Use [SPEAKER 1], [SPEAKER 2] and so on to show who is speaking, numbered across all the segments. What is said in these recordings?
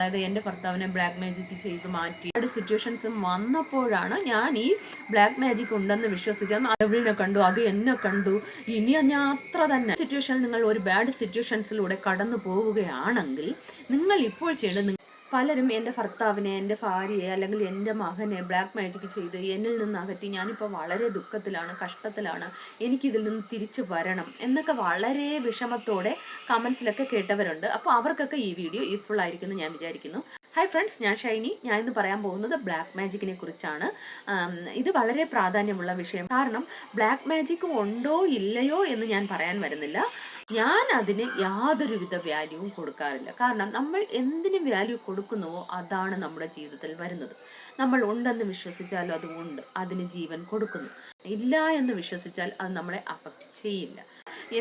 [SPEAKER 1] അതായത് എൻ്റെ ഭർത്താവിനെ ബ്ലാക്ക് മാജിക് ചെയ്ത് മാറ്റി സിറ്റുവേഷൻസും വന്നപ്പോഴാണ് ഞാൻ ഈ ബ്ലാക്ക് മാജിക് ഉണ്ടെന്ന് വിശ്വസിച്ചത്. ഡെവിളിനെ കണ്ടു, അത് എന്നെ കണ്ടു, ഇനി ഞാൻ അത്ര തന്നെ സിറ്റുവേഷൻ. നിങ്ങൾ ഒരു ബാഡ് സിറ്റുവേഷൻസിലൂടെ കടന്നു പോവുകയാണെങ്കിൽ നിങ്ങൾ ഇപ്പോൾ ചെയ്യേണ്ടത്, പലരും എൻ്റെ ഭർത്താവിനെ, എൻ്റെ ഭാര്യയെ അല്ലെങ്കിൽ എൻ്റെ മകനെ ബ്ലാക്ക് മാജിക് ചെയ്ത് എന്നിൽ നിന്ന് അകറ്റി ഞാനിപ്പോൾ വളരെ ദുഃഖത്തിലാണ്, കഷ്ടത്തിലാണ്, എനിക്കിതിൽ നിന്ന് തിരിച്ചു വരണം എന്നൊക്കെ വളരെ വിഷമത്തോടെ കമൻസിലൊക്കെ കേട്ടവരുണ്ട്. അപ്പോൾ അവർക്കൊക്കെ ഈ വീഡിയോ യൂസ്ഫുൾ ആയിരിക്കുമെന്ന് ഞാൻ വിചാരിക്കുന്നു. ഹായ് ഫ്രണ്ട്സ്, ഞാൻ ഷൈനി. ഞാൻ ഇന്ന് പറയാൻ പോകുന്നത് ബ്ലാക്ക് മാജിക്കിനെ കുറിച്ചാണ്. ഇത് വളരെ പ്രാധാന്യമുള്ള വിഷയം. കാരണം ബ്ലാക്ക് മാജിക് ഉണ്ടോ ഇല്ലയോ എന്ന് ഞാൻ പറയാൻ വരുന്നില്ല. ഞാൻ അതിന് യാതൊരുവിധ വാല്യൂവും കൊടുക്കാറില്ല. കാരണം നമ്മൾ എന്തിന് വാല്യൂ കൊടുക്കുന്നുവോ അതാണ് നമ്മുടെ ജീവിതത്തിൽ വരുന്നത്. നമ്മൾ ഉണ്ടെന്ന് വിശ്വസിച്ചാൽ അത് ഉണ്ട്, അതിന് ജീവൻ കൊടുക്കുന്നു. ഇല്ല എന്ന് വിശ്വസിച്ചാൽ അത് നമ്മളെ അഫക്റ്റ് ചെയ്യില്ല.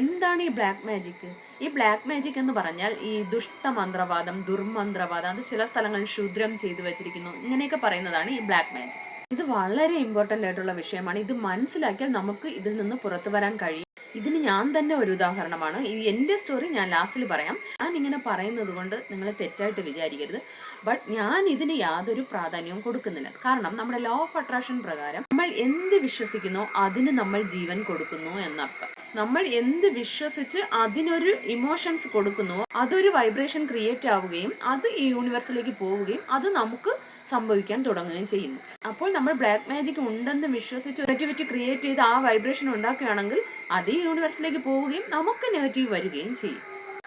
[SPEAKER 1] എന്താണ് ഈ ബ്ലാക്ക് മാജിക്? ഈ ബ്ലാക്ക് മാജിക് എന്ന് പറഞ്ഞാൽ ഈ ദുഷ്ടമന്ത്രവാദം, ദുർമന്ത്രവാദം, അത് ചില സ്ഥലങ്ങളിൽ ക്ഷുദ്രം ചെയ്തു വെച്ചിരിക്കുന്നു, ഇങ്ങനെയൊക്കെ പറയുന്നതാണ് ഈ ബ്ലാക്ക് മാജിക്. ഇത് വളരെ ഇമ്പോർട്ടൻ്റ് ആയിട്ടുള്ള വിഷയമാണ്. ഇത് മനസ്സിലാക്കിയാൽ നമുക്ക് ഇതിൽ നിന്ന് പുറത്തു വരാൻ കഴിയും. ഇതിന് ഞാൻ തന്നെ ഒരു ഉദാഹരണമാണ്. എൻ്റെ സ്റ്റോറി ഞാൻ ലാസ്റ്റിൽ പറയാം. ഞാൻ ഇങ്ങനെ പറയുന്നത് കൊണ്ട് നിങ്ങൾ തെറ്റായിട്ട് വിചാരിക്കരുത്. ബട്ട് ഞാൻ ഇതിന് യാതൊരു പ്രാധാന്യവും കൊടുക്കുന്നില്ല. കാരണം നമ്മുടെ ലോ ഓഫ് അട്രാക്ഷൻ പ്രകാരം നമ്മൾ എന്ത് വിശ്വസിക്കുന്നോ അതിന് നമ്മൾ ജീവൻ കൊടുക്കുന്നു എന്നർത്ഥം. നമ്മൾ എന്ത് വിശ്വസിച്ച് അതിനൊരു ഇമോഷൻസ് കൊടുക്കുന്നുവോ അതൊരു വൈബ്രേഷൻ ക്രിയേറ്റ് ആവുകയും അത് ഈ യൂണിവേഴ്സിലേക്ക് പോവുകയും അത് നമുക്ക് സംഭവിക്കാൻ തുടങ്ങുകയും ചെയ്യുന്നു. അപ്പോൾ നമ്മൾ ബ്ലാക്ക് മാജിക് ഉണ്ടെന്ന് വിശ്വസിച്ച് നെഗറ്റിവിറ്റി ക്രിയേറ്റ് ചെയ്ത് ആ വൈബ്രേഷൻ ഉണ്ടാക്കുകയാണെങ്കിൽ അത് ഈ യൂണിവേഴ്സിലേക്ക് പോവുകയും നമുക്ക് നെഗറ്റീവ് വരികയും ചെയ്യും.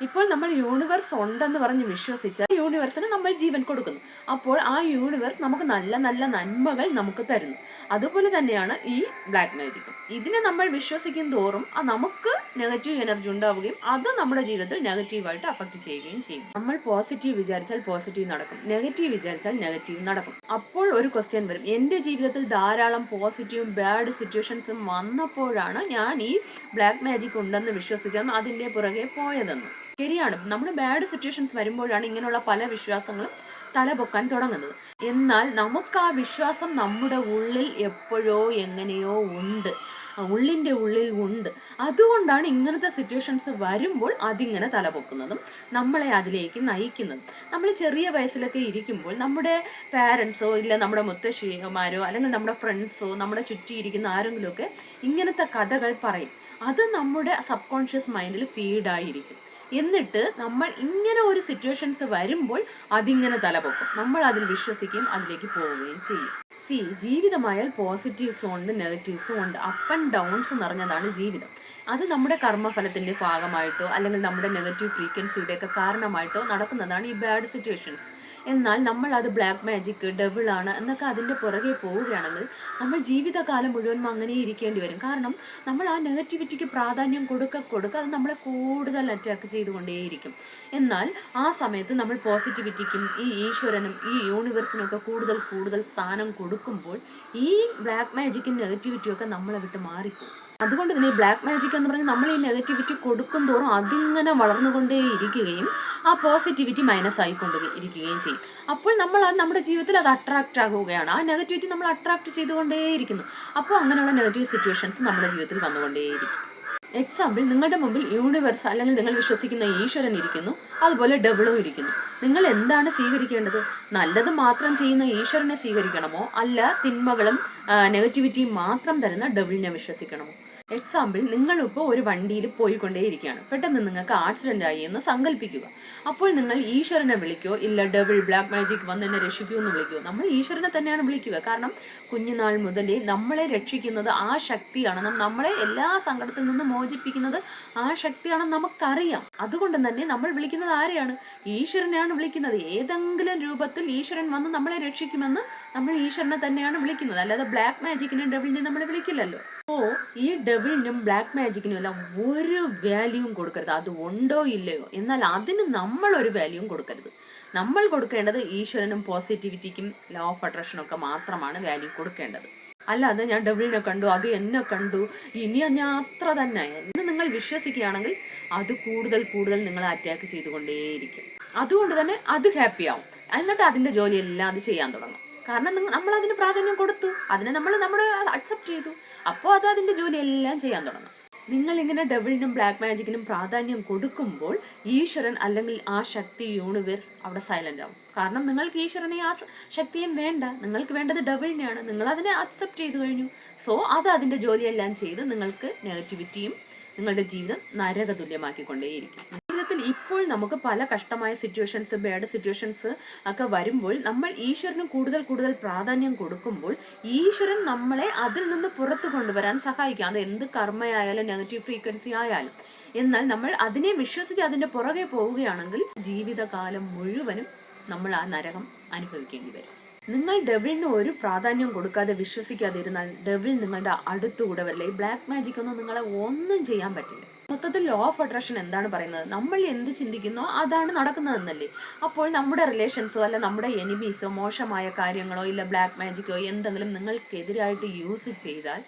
[SPEAKER 1] ഇപ്പോൾ നമ്മൾ യൂണിവേഴ്സ് ഉണ്ടെന്ന് പറഞ്ഞ് വിശ്വസിച്ചാൽ യൂണിവേഴ്സിന് നമ്മൾ ജീവൻ കൊടുക്കുന്നു. അപ്പോൾ ആ യൂണിവേഴ്സ് നമുക്ക് നല്ല നല്ല നന്മകൾ നമുക്ക് തരുന്നു. അതുപോലെ തന്നെയാണ് ഈ ബ്ലാക്ക് മാജിക്കും. ഇതിനെ നമ്മൾ വിശ്വസിക്കും തോറും നമുക്ക് നെഗറ്റീവ് എനർജി ഉണ്ടാവുകയും അത് നമ്മുടെ ജീവിതത്തിൽ നെഗറ്റീവായിട്ട് അഫക്റ്റ് ചെയ്യുകയും ചെയ്യും. നമ്മൾ പോസിറ്റീവ് വിചാരിച്ചാൽ പോസിറ്റീവ് നടക്കും, നെഗറ്റീവ് വിചാരിച്ചാൽ നെഗറ്റീവ് നടക്കും. അപ്പോൾ ഒരു ക്വസ്റ്റ്യൻ വരും, എൻ്റെ ജീവിതത്തിൽ ധാരാളം പോസിറ്റീവും ബാഡ് സിറ്റുവേഷൻസും വന്നപ്പോഴാണ് ഞാൻ ഈ ബ്ലാക്ക് മാജിക് ഉണ്ടെന്ന് വിശ്വസിച്ചെന്ന് അതിൻ്റെ പുറകെ പോയതെന്ന്. ശരിയാണ്, നമ്മുടെ ബാഡ് സിറ്റുവേഷൻസ് വരുമ്പോഴാണ് ഇങ്ങനെയുള്ള പല വിശ്വാസങ്ങളും തലപൊക്കാൻ തുടങ്ങുന്നത്. എന്നാൽ നമുക്ക് ആ വിശ്വാസം നമ്മുടെ ഉള്ളിൽ എപ്പോഴോ എങ്ങനെയോ ഉണ്ട്, ഉള്ളിൻ്റെ ഉള്ളിൽ ഉണ്ട്. അതുകൊണ്ടാണ് ഇങ്ങനത്തെ സിറ്റുവേഷൻസ് വരുമ്പോൾ അതിങ്ങനെ തലപൊക്കുന്നതും നമ്മളെ അതിലേക്ക് നയിക്കുന്നതും. നമ്മൾ ചെറിയ വയസ്സിലൊക്കെ ഇരിക്കുമ്പോൾ നമ്മുടെ പാരൻസോ ഇല്ല നമ്മുടെ മുത്തശ്ശിമാരോ അല്ലെങ്കിൽ നമ്മുടെ ഫ്രണ്ട്സോ നമ്മുടെ ചുറ്റിയിരിക്കുന്ന ആരെങ്കിലുമൊക്കെ ഇങ്ങനത്തെ കഥകൾ പറയും. അത് നമ്മുടെ സബ് കോൺഷ്യസ് മൈൻഡിൽ ഫീഡായിരിക്കും. എന്നിട്ട് നമ്മൾ ഇങ്ങനെ ഒരു സിറ്റുവേഷൻസ് വരുമ്പോൾ അതിങ്ങനെ തലപൊക്കും, നമ്മൾ അതിൽ വിശ്വസിക്കുകയും അതിലേക്ക് പോവുകയും ചെയ്യും. ജീവിതമായാൽ പോസിറ്റീവ്സും ഉണ്ട് നെഗറ്റീവ്സും ഉണ്ട്, അപ്പ് ആൻഡ് ഡൗൺസ് നിറഞ്ഞതാണ് ജീവിതം. അത് നമ്മുടെ കർമ്മഫലത്തിൻ്റെ ഭാഗമായിട്ടോ അല്ലെങ്കിൽ നമ്മുടെ നെഗറ്റീവ് ഫ്രീക്വൻസിയുടെയൊക്കെ കാരണമായിട്ടോ നടക്കുന്നതാണ് ഈ ബാഡ് സിറ്റുവേഷൻസ്. എന്നാൽ നമ്മൾ അത് ബ്ലാക്ക് മാജിക്, ഡെവിളാണ് എന്നൊക്കെ അതിൻ്റെ പുറകെ പോവുകയാണെങ്കിൽ നമ്മൾ ജീവിതകാലം മുഴുവൻ അങ്ങനെ ഇരിക്കേണ്ടി വരും. കാരണം നമ്മൾ ആ നെഗറ്റിവിറ്റിക്ക് പ്രാധാന്യം കൊടുക്ക അത് നമ്മളെ കൂടുതൽ അറ്റാക്ക് ചെയ്തുകൊണ്ടേയിരിക്കും. എന്നാൽ ആ സമയത്ത് നമ്മൾ പോസിറ്റിവിറ്റിക്കും ഈ ഈശ്വരനും ഈ യൂണിവേഴ്സിനൊക്കെ കൂടുതൽ സ്ഥാനം കൊടുക്കുമ്പോൾ ഈ ബ്ലാക്ക് മാജിക്കും നെഗറ്റിവിറ്റിയും ഒക്കെ നമ്മളെ വിട്ട് മാറിപ്പോകും. അതുകൊണ്ട് തന്നെ ഈ ബ്ലാക്ക് മാജിക് എന്ന് പറഞ്ഞാൽ നമ്മൾ ഈ നെഗറ്റിവിറ്റി കൊടുക്കും തോറും അതിങ്ങനെ വളർന്നുകൊണ്ടേ ഇരിക്കുകയും ആ പോസിറ്റിവിറ്റി മൈനസ് ആയിക്കൊണ്ടിരിക്കുകയും ചെയ്യും. അപ്പോൾ നമ്മൾ അത് നമ്മുടെ ജീവിതത്തിൽ അത് അട്രാക്റ്റ് ആകുകയാണ്. ആ നെഗറ്റിവിറ്റി നമ്മൾ അട്രാക്റ്റ് ചെയ്തുകൊണ്ടേയിരിക്കുന്നു. അപ്പോൾ അങ്ങനെയുള്ള നെഗറ്റീവ് സിറ്റുവേഷൻസ് നമ്മുടെ ജീവിതത്തിൽ വന്നുകൊണ്ടേയിരിക്കും. എക്സാമ്പിൾ, നിങ്ങളുടെ മുമ്പിൽ യൂണിവേഴ്സ് അല്ലെങ്കിൽ നിങ്ങൾ വിശ്വസിക്കുന്ന ഈശ്വരൻ ഇരിക്കുന്നു, അതുപോലെ ഡെവിളും ഇരിക്കുന്നു. നിങ്ങൾ എന്താണ് സ്വീകരിക്കേണ്ടത്? നല്ലത് മാത്രം ചെയ്യുന്ന ഈശ്വരനെ സ്വീകരിക്കണമോ അല്ല തിന്മകളും നെഗറ്റിവിറ്റിയും മാത്രം തരുന്ന ഡെവിളിനെ വിശ്വസിക്കണമോ? എക്സാമ്പിൾ, നിങ്ങളിപ്പോൾ ഒരു വണ്ടിയിൽ പോയിക്കൊണ്ടേയിരിക്കുകയാണ്. പെട്ടെന്ന് നിങ്ങൾക്ക് ആക്സിഡൻ്റ് ആയി എന്ന് സങ്കല്പിക്കുക. അപ്പോൾ നിങ്ങൾ ഈശ്വരനെ വിളിക്കുമോ ഇല്ല ഡെവിൾ ബ്ലാക്ക് മാജിക് വന്ന് എന്നെ രക്ഷിക്കൂ എന്ന് വിളിക്കുമോ? നമ്മൾ ഈശ്വരനെ തന്നെയാണ് വിളിക്കുക. കാരണം കുഞ്ഞുനാൾ മുതലേ നമ്മളെ രക്ഷിക്കുന്നത് ആ ശക്തിയാണ്, നമ്മളെ എല്ലാ സങ്കടത്തിൽ നിന്നും മോചിപ്പിക്കുന്നത് ആ ശക്തിയാണെന്ന് നമുക്കറിയാം. അതുകൊണ്ട് തന്നെ നമ്മൾ വിളിക്കുന്നത് ആരെയാണ്? ഈശ്വരനെയാണ് വിളിക്കുന്നത്. ഏതെങ്കിലും രൂപത്തിൽ ഈശ്വരൻ വന്ന് നമ്മളെ രക്ഷിക്കുമെന്ന് നമ്മൾ ഈശ്വരനെ തന്നെയാണ് വിളിക്കുന്നത്, അല്ലാതെ ബ്ലാക്ക് മാജിക്കിനും ഡെവിളിനെ നമ്മൾ വിളിക്കില്ലല്ലോ. അപ്പോൾ ഈ ഡെവിളിനും ബ്ലാക്ക് മാജിക്കിനും എല്ലാം ഒരു വാല്യൂവും കൊടുക്കരുത്. അത് ഉണ്ടോ ഇല്ലയോ, എന്നാൽ അതിന് നമ്മളൊരു വാല്യൂവും കൊടുക്കരുത്. നമ്മൾ കൊടുക്കേണ്ടത് ഈശ്വരനും പോസിറ്റിവിറ്റിക്കും ലോ ഓഫ് അട്രാക്ഷനും ഒക്കെ മാത്രമാണ് വാല്യൂ കൊടുക്കേണ്ടത്. അല്ലാതെ ഞാൻ ഡെവിളിനെ കണ്ടു, അത് എന്നെ കണ്ടു, ഇനി ഞാൻ അത്ര തന്നെ എന്ന് നിങ്ങൾ വിശ്വസിക്കുകയാണെങ്കിൽ അത് കൂടുതൽ നിങ്ങളെ അറ്റാക്ക് ചെയ്തുകൊണ്ടേയിരിക്കും. അതുകൊണ്ട് തന്നെ അത് ഹാപ്പി ആവും, എന്നിട്ട് അതിൻ്റെ ജോലിയെല്ലാം അത് ചെയ്യാൻ തുടങ്ങും. കാരണം നമ്മൾ അതിന് പ്രാധാന്യം കൊടുത്തു, അതിനെ നമ്മൾ അക്സെപ്റ്റ് ചെയ്തു. അപ്പോൾ അത് അതിൻ്റെ ജോലിയെല്ലാം ചെയ്യാൻ തുടങ്ങും. നിങ്ങളിങ്ങനെ ഡെവിളിനും ബ്ലാക്ക് മാജിക്കിനും പ്രാധാന്യം കൊടുക്കുമ്പോൾ ഈശ്വരൻ അല്ലെങ്കിൽ ആ ശക്തി യൂണിവേഴ്സ് അവിടെ സൈലന്റ് ആവും. കാരണം നിങ്ങൾക്ക് ഈശ്വരനെ ആ ശക്തിയും വേണ്ട, നിങ്ങൾക്ക് വേണ്ടത് ഡെവിളിനെയാണ്. നിങ്ങൾ അതിനെ അക്സെപ്റ്റ് ചെയ്തു കഴിഞ്ഞു. സോ അത് അതിൻ്റെ ജോലിയെല്ലാം ചെയ്ത് നിങ്ങൾക്ക് നെഗറ്റിവിറ്റിയും നിങ്ങളുടെ ജീവിതം നരകതുല്യമാക്കിക്കൊണ്ടേയിരിക്കും. ജീവിതത്തിൽ ഇപ്പോൾ നമുക്ക് പല കഷ്ടമായ സിറ്റുവേഷൻസ്, ബാഡ് സിറ്റുവേഷൻസ് ഒക്കെ വരുമ്പോൾ നമ്മൾ ഈശ്വരന് കൂടുതൽ പ്രാധാന്യം കൊടുക്കുമ്പോൾ ഈശ്വരൻ നമ്മളെ അതിൽ നിന്ന് പുറത്തു കൊണ്ടുവരാൻ സഹായിക്കും. അത് എന്ത് കർമ്മയായാലും നെഗറ്റീവ് ഫ്രീക്വൻസി ആയാലും. എന്നാൽ നമ്മൾ അതിനെ വിശ്വസിച്ച് അതിൻ്റെ പുറകെ പോവുകയാണെങ്കിൽ ജീവിതകാലം മുഴുവനും നമ്മൾ ആ നരകം അനുഭവിക്കേണ്ടി വരും. നിങ്ങൾ ഡെവിളിന് ഒരു പ്രാധാന്യം കൊടുക്കാതെ വിശ്വസിക്കാതിരുന്നാൽ ഡെവിൾ നിങ്ങളുടെ അടുത്തുകൂടെ വരില്ല. ഈ ബ്ലാക്ക് മാജിക് ഒന്നും നിങ്ങളെ ഒന്നും ചെയ്യാൻ പറ്റില്ല. മൊത്തത്തിൽ ലോ ഓഫ് അട്രാക്ഷൻ എന്താണ് പറയുന്നത്? നമ്മൾ എന്ത് ചിന്തിക്കുന്നോ അതാണ് നടക്കുന്നതെന്നല്ലേ. അപ്പോൾ നമ്മുടെ റിലേഷൻസോ അല്ല നമ്മുടെ എനിമീസോ മോശമായ കാര്യങ്ങളോ ഇല്ല ബ്ലാക്ക് മാജിക്കോ എന്തെങ്കിലും നിങ്ങൾക്കെതിരായിട്ട് യൂസ് ചെയ്താൽ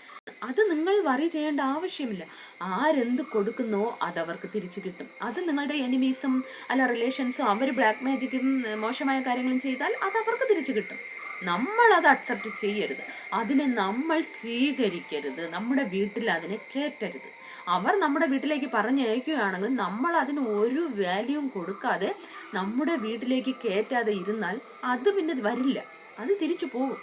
[SPEAKER 1] അത് നിങ്ങൾ വറി ചെയ്യേണ്ട ആവശ്യമില്ല. ആരെന്ത് കൊടുക്കുന്നോ അതവർക്ക് തിരിച്ചു കിട്ടും. അത് നിങ്ങളുടെ എനിമീസും അല്ല റിലേഷൻസും അവർ ബ്ലാക്ക് മാജിക്കും മോശമായ കാര്യങ്ങളും ചെയ്താൽ അത് അവർക്ക് തിരിച്ചു കിട്ടും. നമ്മൾ അത് അക്സെപ്റ്റ് ചെയ്യരുത്, അതിനെ നമ്മൾ സ്വീകരിക്കരുത്, നമ്മുടെ വീട്ടിൽ അതിനെ കയറ്റരുത്. അവർ നമ്മുടെ വീട്ടിലേക്ക് പറഞ്ഞയക്കുകയാണെങ്കിൽ നമ്മൾ അതിന് ഒരു വാല്യൂവും കൊടുക്കാതെ നമ്മുടെ വീട്ടിലേക്ക് കയറ്റാതെ ഇരുന്നാൽ അത് പിന്നെ വരില്ല, അത് തിരിച്ചു പോകും.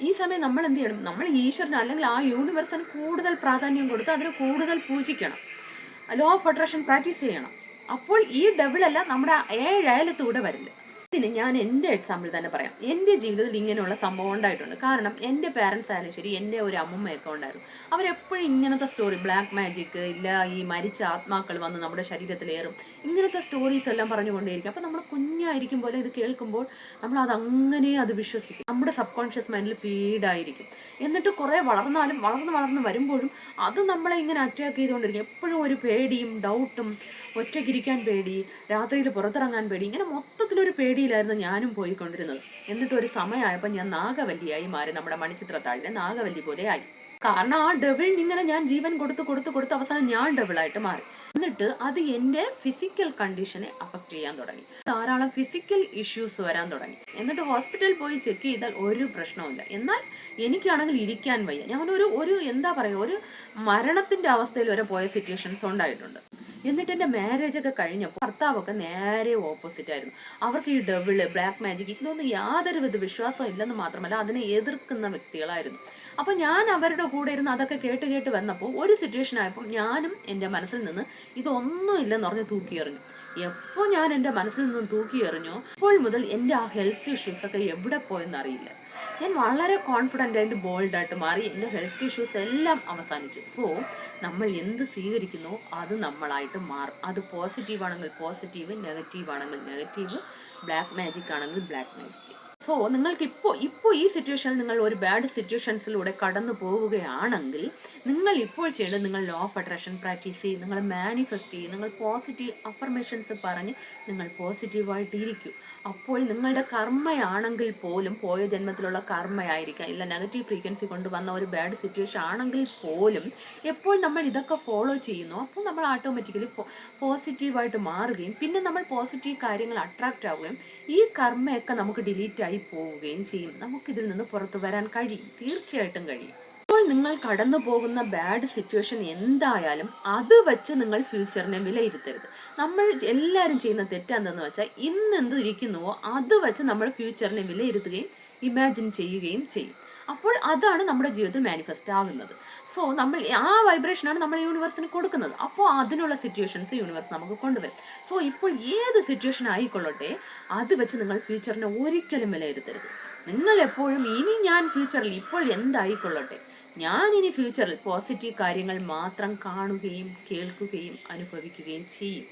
[SPEAKER 1] ഈ സമയം നമ്മൾ എന്ത് ചെയ്യണം? നമ്മൾ ഈശ്വരന് അല്ലെങ്കിൽ ആ യൂണിവേഴ്സിന് കൂടുതൽ പ്രാധാന്യം കൊടുത്ത് അതിനെ കൂടുതൽ പൂജിക്കണം, ലോ ഓഫ് അട്രാക്ഷൻ പ്രാക്ടീസ് ചെയ്യണം. അപ്പോൾ ഈ ഡെവിളല്ല നമ്മുടെ 7 അയലത്തൂടെ വരില്ല. ഇതിന് ഞാൻ എൻ്റെ എക്സാമ്പിൾ തന്നെ പറയാം. എൻ്റെ ജീവിതത്തിൽ ഇങ്ങനെയുള്ള സംഭവം ഉണ്ടായിട്ടുണ്ട്. കാരണം എൻ്റെ പാരൻസ് ആയാലും ശരി, എൻ്റെ ഒരു അമ്മമ്മയൊക്കെ ഉണ്ടായിരുന്നു. അവരെപ്പോഴും ഇങ്ങനത്തെ സ്റ്റോറി, ബ്ലാക്ക് മാജിക് ഇല്ല, ഈ മരിച്ച ആത്മാക്കൾ വന്ന് നമ്മുടെ ശരീരത്തിലേറും, ഇങ്ങനത്തെ സ്റ്റോറീസ് എല്ലാം പറഞ്ഞുകൊണ്ടേയിരിക്കും. അപ്പോൾ നമ്മൾ കുഞ്ഞായിരിക്കും പോലെ ഇത് കേൾക്കുമ്പോൾ നമ്മൾ അതങ്ങനെ അത് വിശ്വസിക്കും, നമ്മുടെ സബ് കോൺഷ്യസ് മൈൻഡിൽ ഫീഡായിരിക്കും. എന്നിട്ട് കുറേ വളർന്ന് വരുമ്പോഴും അത് നമ്മളെ ഇങ്ങനെ അറ്റാക്ക് ചെയ്തുകൊണ്ടിരിക്കും. എപ്പോഴും ഒരു പേടിയും ഡൗട്ടും, ഒറ്റയ്ക്കിരിക്കാൻ പേടി, രാത്രിയിൽ പുറത്തിറങ്ങാൻ പേടി, ഇങ്ങനെ മൊത്തത്തിലൊരു പേടിയിലായിരുന്നു ഞാനും പോയിക്കൊണ്ടിരുന്നത്. എന്നിട്ട് ഒരു സമയമായപ്പോൾ ഞാൻ നാഗവല്ലിയായി മാറി, നമ്മുടെ മണിച്ചിത്രത്താഴിലെ നാഗവല്ലി പോലെ ആയി. കാരണം ആ ഡെവിളിന് ഇങ്ങനെ ഞാൻ ജീവൻ കൊടുത്ത് അവസാനം ഞാൻ ഡെവിളായിട്ട് മാറി. എന്നിട്ട് അത് എൻ്റെ ഫിസിക്കൽ കണ്ടീഷനെ അഫക്റ്റ് ചെയ്യാൻ തുടങ്ങി. ധാരാളം ഫിസിക്കൽ ഇഷ്യൂസ് വരാൻ തുടങ്ങി. എന്നിട്ട് ഹോസ്പിറ്റലിൽ പോയി ചെക്ക് ചെയ്താൽ ഒരു പ്രശ്നവുമില്ല. എന്നാൽ എനിക്കാണെങ്കിൽ ഇരിക്കാൻ വയ്യ. ഞാനൊരു എന്താ പറയുക, ഒരു മരണത്തിൻ്റെ അവസ്ഥയിൽ വരെ പോയ സിറ്റുവേഷൻസ് ഉണ്ടായിട്ടുണ്ട്. എന്നിട്ട് എൻ്റെ മാരേജൊക്കെ കഴിഞ്ഞപ്പോൾ ഭർത്താവൊക്കെ നേരെ ഓപ്പോസിറ്റ് ആയിരുന്നു. അവർക്ക് ഈ ഡെവിള്, ബ്ലാക്ക് മാജിക് ഇതൊന്നും യാതൊരു വിധ വിശ്വാസം ഇല്ലെന്ന് മാത്രമല്ല അതിനെ എതിർക്കുന്ന വ്യക്തികളായിരുന്നു. അപ്പോൾ ഞാൻ അവരുടെ കൂടെ ഇരുന്ന് അതൊക്കെ കേട്ട് വന്നപ്പോൾ ഒരു സിറ്റുവേഷൻ ആയപ്പോൾ ഞാനും എൻ്റെ മനസ്സിൽ നിന്ന് ഇതൊന്നും ഇല്ലെന്ന് പറഞ്ഞ് തൂക്കിയെറിഞ്ഞു. എപ്പോൾ ഞാൻ എൻ്റെ മനസ്സിൽ നിന്നും തൂക്കിയെറിഞ്ഞോ അപ്പോൾ മുതൽ എൻ്റെ ആ ഹെൽത്ത് ഇഷ്യൂസ് ഒക്കെ എവിടെ പോയെന്നറിയില്ല. ഞാൻ വളരെ കോൺഫിഡൻ്റ് ആയിട്ട് ബോൾഡായിട്ട് മാറി. എൻ്റെ ഹെൽത്ത് ഇഷ്യൂസ് എല്ലാം അവസാനിച്ചു. സോ നമ്മൾ എന്ത് സ്വീകരിക്കുന്നോ അത് നമ്മളായിട്ട് മാറും. അത് പോസിറ്റീവ് ആണെങ്കിൽ പോസിറ്റീവ്, നെഗറ്റീവ് ആണെങ്കിൽ നെഗറ്റീവ്, ബ്ലാക്ക് മാജിക് ആണെങ്കിൽ ബ്ലാക്ക് മാജിക്. സോ നിങ്ങൾക്ക് ഇപ്പോൾ ഈ സിറ്റുവേഷനിൽ നിങ്ങൾ ഒരു ബാഡ് സിറ്റുവേഷൻസിലൂടെ കടന്നു പോവുകയാണെങ്കിൽ നിങ്ങൾ ഇപ്പോൾ ചെയ്യേണ്ടത് നിങ്ങൾ ലോ ഓഫ് അട്രാക്ഷൻ പ്രാക്ടീസ് ചെയ്യും, നിങ്ങൾ മാനിഫെസ്റ്റ് ചെയ്യും, നിങ്ങൾ പോസിറ്റീവ് അഫർമേഷൻസ് പറഞ്ഞ് നിങ്ങൾ പോസിറ്റീവായിട്ട് ഇരിക്കും. അപ്പോൾ നിങ്ങളുടെ കർമ്മയാണെങ്കിൽ പോലും, പോയ ജന്മത്തിലുള്ള കർമ്മയായിരിക്കാം, ഇല്ല നെഗറ്റീവ് ഫ്രീക്വൻസി കൊണ്ട് വന്ന ഒരു ബാഡ് സിറ്റുവേഷൻ ആണെങ്കിൽ പോലും എപ്പോൾ നമ്മൾ ഇതൊക്കെ ഫോളോ ചെയ്യുന്നു അപ്പോൾ നമ്മൾ ഓട്ടോമാറ്റിക്കലി പോസിറ്റീവായിട്ട് മാറുകയും പിന്നെ നമ്മൾ പോസിറ്റീവ് കാര്യങ്ങൾ അട്രാക്റ്റ് ആവുകയും ഈ കർമ്മയൊക്കെ നമുക്ക് ഡിലീറ്റ് ആയി പോവുകയും ചെയ്യും. നമുക്കിതിൽ നിന്ന് പുറത്തു വരാൻ കഴിയും, തീർച്ചയായിട്ടും കഴിയും. ഇപ്പോൾ നിങ്ങൾ കടന്നു പോകുന്ന ബാഡ് സിറ്റുവേഷൻ എന്തായാലും അത് വെച്ച് നിങ്ങൾ ഫ്യൂച്ചറിനെ വിലയിരുത്തരുത്. നമ്മൾ എല്ലാവരും ചെയ്യുന്ന തെറ്റെന്തെന്ന് വെച്ചാൽ ഇന്നെന്ത് ഇരിക്കുന്നുവോ അത് വെച്ച് നമ്മൾ ഫ്യൂച്ചറിനെ വിലയിരുത്തുകയും ഇമാജിൻ ചെയ്യുകയും ചെയ്യും. അപ്പോൾ അതാണ് നമ്മുടെ ജീവിതത്തിൽ മാനിഫെസ്റ്റ് ആകുന്നത്. സോ നമ്മൾ ആ വൈബ്രേഷനാണ് നമ്മൾ യൂണിവേഴ്സിന് കൊടുക്കുന്നത്. അപ്പോൾ അതിനുള്ള സിറ്റുവേഷൻസ് യൂണിവേഴ്സ് നമുക്ക് കൊണ്ടുവരും. സോ ഇപ്പോൾ ഏത് സിറ്റുവേഷൻ ആയിക്കൊള്ളട്ടെ അത് വെച്ച് നിങ്ങൾ ഫ്യൂച്ചറിനെ ഒരിക്കലും വിലയിരുത്തരുത്. നിങ്ങൾ എപ്പോഴും ഇനി ഞാൻ ഫ്യൂച്ചറിൽ ഇപ്പോൾ എന്തായിക്കൊള്ളട്ടെ, ഞാൻ ഇനി ഫ്യൂച്ചറിൽ പോസിറ്റീവ് കാര്യങ്ങൾ മാത്രം കാണുകയും കേൾക്കുകയും അനുഭവിക്കുകയും ചെയ്യും.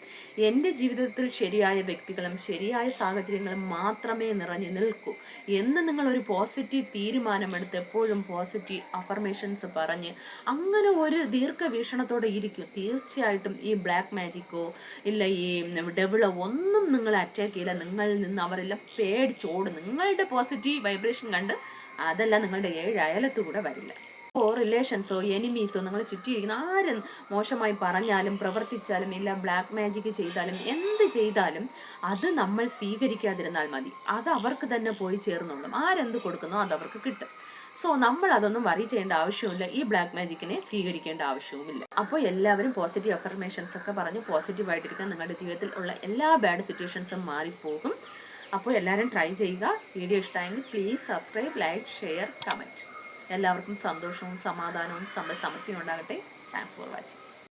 [SPEAKER 1] എൻ്റെ ജീവിതത്തിൽ ശരിയായ വ്യക്തികളും ശരിയായ സാഹചര്യങ്ങളും മാത്രമേ നിറഞ്ഞു നിൽക്കൂ എന്ന് നിങ്ങളൊരു പോസിറ്റീവ് തീരുമാനമെടുത്ത് എപ്പോഴും പോസിറ്റീവ് അഫർമേഷൻസ് പറഞ്ഞ് അങ്ങനെ ഒരു ദീർഘവീക്ഷണത്തോടെ ഇരിക്കും. തീർച്ചയായിട്ടും ഈ ബ്ലാക്ക് മാജിക്കോ ഇല്ല ഈ ഡെവിളോ ഒന്നും നിങ്ങളെ അറ്റാക്ക് ചെയ്യില്ല. നിങ്ങളിൽ നിന്ന് അവരെല്ലാം പേടിച്ചോടും. നിങ്ങളുടെ പോസിറ്റീവ് വൈബ്രേഷൻ കണ്ട് അതെല്ലാം നിങ്ങളുടെ 7 അയലത്തുകൂടെ വരില്ല. റിലേഷൻസോ എനിമീസോ നിങ്ങൾ ചുറ്റിയിരിക്കുന്ന ആരും മോശമായി പറഞ്ഞാലും പ്രവർത്തിച്ചാലും ഇല്ല ബ്ലാക്ക് മാജിക് ചെയ്താലും എന്ത് ചെയ്താലും അത് നമ്മൾ സ്വീകരിക്കാതിരുന്നാൽ മതി. അത് അവർക്ക് തന്നെ പോയി ചേർന്നോളും. ആരെന്ത് കൊടുക്കുന്നോ അത് അവർക്ക് കിട്ടും. സോ നമ്മൾ അതൊന്നും വറി ചെയ്യേണ്ട ആവശ്യമില്ല, ഈ ബ്ലാക്ക് മാജിക്കിനെ സ്വീകരിക്കേണ്ട ആവശ്യവുമില്ല. അപ്പോൾ എല്ലാവരും പോസിറ്റീവ് അഫർമേഷൻസ് ഒക്കെ പറഞ്ഞ് പോസിറ്റീവായിട്ടിരിക്കാൻ, നിങ്ങളുടെ ജീവിതത്തിൽ ഉള്ള എല്ലാ ബാഡ് സിറ്റുവേഷൻസും മാറിപ്പോകും. അപ്പോൾ എല്ലാവരും ട്രൈ ചെയ്യുക. വീഡിയോ ഇഷ്ടമായെങ്കിൽ please subscribe, like, share, comment. എല്ലാവർക്കും സന്തോഷവും സമാധാനവും സമൃദ്ധിയും ഉണ്ടാകട്ടെ. Thanks for watching.